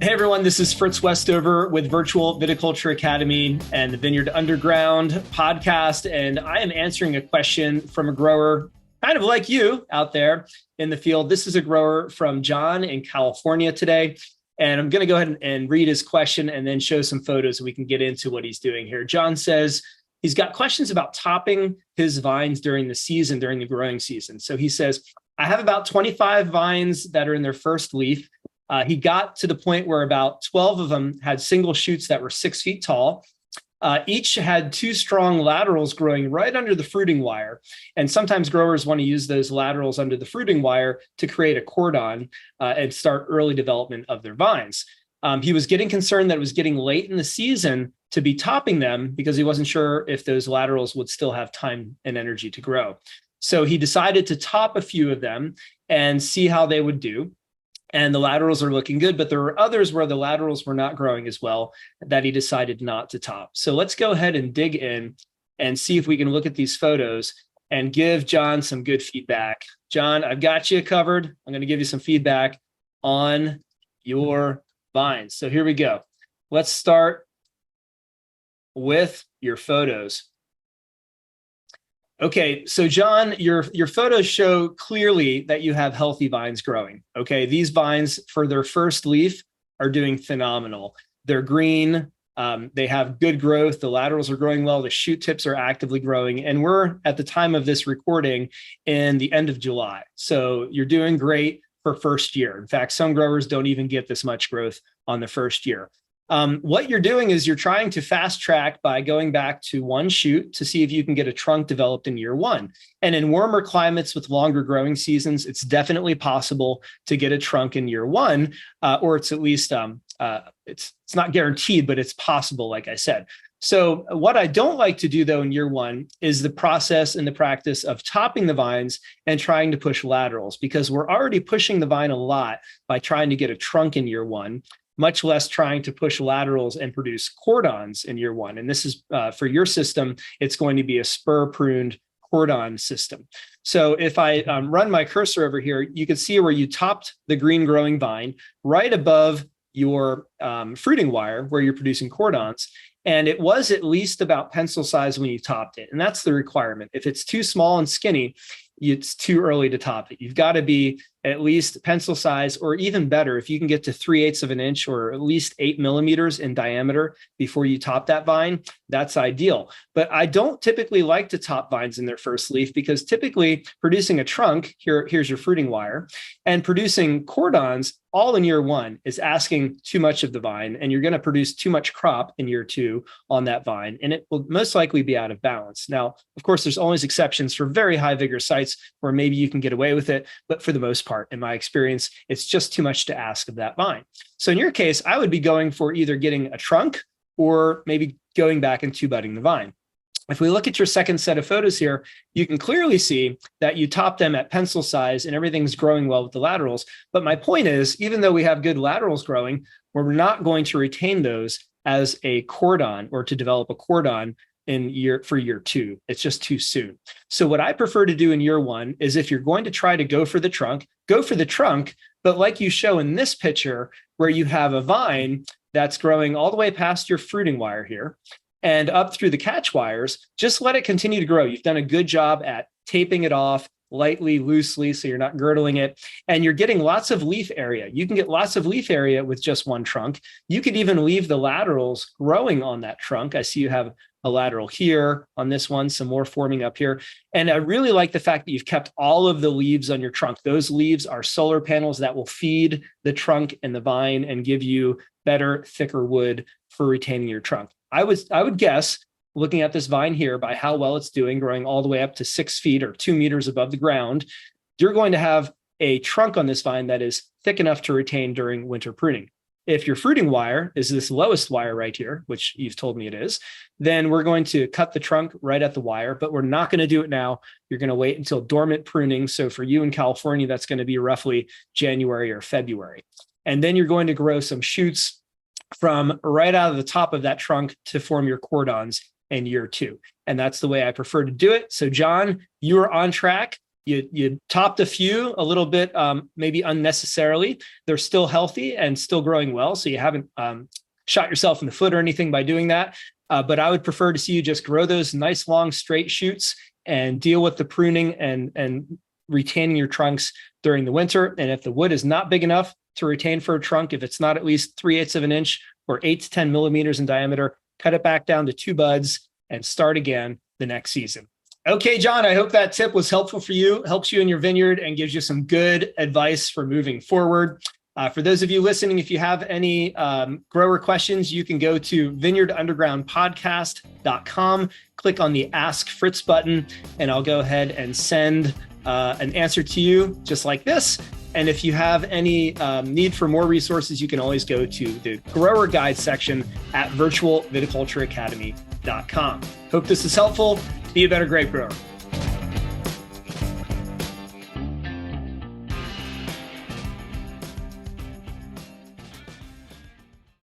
Hey everyone, this is Fritz Westover with Virtual Viticulture Academy and the Vineyard Underground podcast. And I am answering a question from a grower kind of like you out there in the field. This is a grower from John in California today. And I'm going to go ahead and read his question and then show some photos so we can get into what he's doing here. John says he's got questions about topping his vines during the season, during the growing season. So he says, I have about 25 vines that are in their first leaf. He got to the point where about 12 of them had single shoots that were 6 feet tall. Each had two strong laterals growing right under the fruiting wire. And sometimes growers want to use those laterals under the fruiting wire to create a cordon and start early development of their vines. He was getting concerned that it was getting late in the season to be topping them because he wasn't sure if those laterals would still have time and energy to grow. So he decided to top a few of them and see how they would do. And the laterals are looking good, but there were others where the laterals were not growing as well that he decided not to top. So let's go ahead and dig in and see if we can look at these photos and give John some good feedback. John, I've got you covered. I'm going to give you some feedback on your vines. So here we go. Let's start with your photos. Okay, so John, your photos show clearly that you have healthy vines growing. Okay, these vines for their first leaf are doing phenomenal. They're green, they have good growth, the laterals are growing well, the shoot tips are actively growing, and we're at the time of this recording in the end of July. So you're doing great for first year. In fact, some growers don't even get this much growth on the first year. What you're doing is you're trying to fast track by going back to one shoot to see if you can get a trunk developed in year one. And in warmer climates with longer growing seasons, it's definitely possible to get a trunk in year one, or it's at least, it's not guaranteed, but it's possible, like I said. So what I don't like to do, though, in year one is the process and the practice of topping the vines and trying to push laterals, because we're already pushing the vine a lot by trying to get a trunk in year one, much less trying to push laterals and produce cordons in year one. And this is for your system, it's going to be a spur pruned cordon system. So if I run my cursor over here, you can see where you topped the green growing vine right above your fruiting wire where you're producing cordons. And it was at least about pencil size when you topped it. And that's the requirement. If it's too small and skinny, it's too early to top it. You've got to be at least pencil size, or even better, if you can get to 3/8 of an inch or at least 8 millimeters in diameter before you top that vine, that's ideal. But I don't typically like to top vines in their first leaf, because typically producing a trunk, here's your fruiting wire, and producing cordons all in year one is asking too much of the vine, and you're going to produce too much crop in year two on that vine, and it will most likely be out of balance. Now, of course, there's always exceptions for very high vigor sites where maybe you can get away with it, but for the most part, in my experience, it's just too much to ask of that vine. So in your case, I would be going for either getting a trunk or maybe going back and two budding the vine. If we look at your second set of photos here, you can clearly see that you top them at pencil size and everything's growing well with the laterals. But my point is, even though we have good laterals growing, we're not going to retain those as a cordon or to develop a cordon for year two. It's just too soon. So what I prefer to do in year one is, if you're going to try to go for the trunk, go for the trunk. But like you show in this picture, where you have a vine that's growing all the way past your fruiting wire here and up through the catch wires, just let it continue to grow. You've done a good job at taping it off lightly, loosely, so you're not girdling it, and you're getting lots of leaf area. You can get lots of leaf area with just one trunk. You could even leave the laterals growing on that trunk. I see you have a lateral here on this one, some more forming up here. And I really like the fact that you've kept all of the leaves on your trunk. Those leaves are solar panels that will feed the trunk and the vine and give you better, thicker wood for retaining your trunk. I would guess, looking at this vine here, by how well it's doing, growing all the way up to 6 feet or 2 meters above the ground, you're going to have a trunk on this vine that is thick enough to retain during winter pruning. If your fruiting wire is this lowest wire right here, which you've told me it is, then we're going to cut the trunk right at the wire, but we're not going to do it now. You're going to wait until dormant pruning. So for you in California, that's going to be roughly January or February. And then you're going to grow some shoots from right out of the top of that trunk to form your cordons in year two. And that's the way I prefer to do it. So John, you are on track. You topped a few a little bit, maybe unnecessarily. They're still healthy and still growing well. So you haven't shot yourself in the foot or anything by doing that. But I would prefer to see you just grow those nice, long, straight shoots and deal with the pruning and retaining your trunks during the winter. And if the wood is not big enough to retain for a trunk, if it's not at least 3/8 of an inch or 8 to 10 millimeters in diameter, cut it back down to 2 buds and start again the next season. Okay, John, I hope that tip was helpful for you, helps you in your vineyard, and gives you some good advice for moving forward. For those of you listening, if you have any grower questions, you can go to vineyardundergroundpodcast.com, click on the Ask Fritz button, and I'll go ahead and send an answer to you just like this. And if you have any need for more resources, you can always go to the grower guide section at virtualviticultureacademy.com. Hope this is helpful. Be a better grape grower.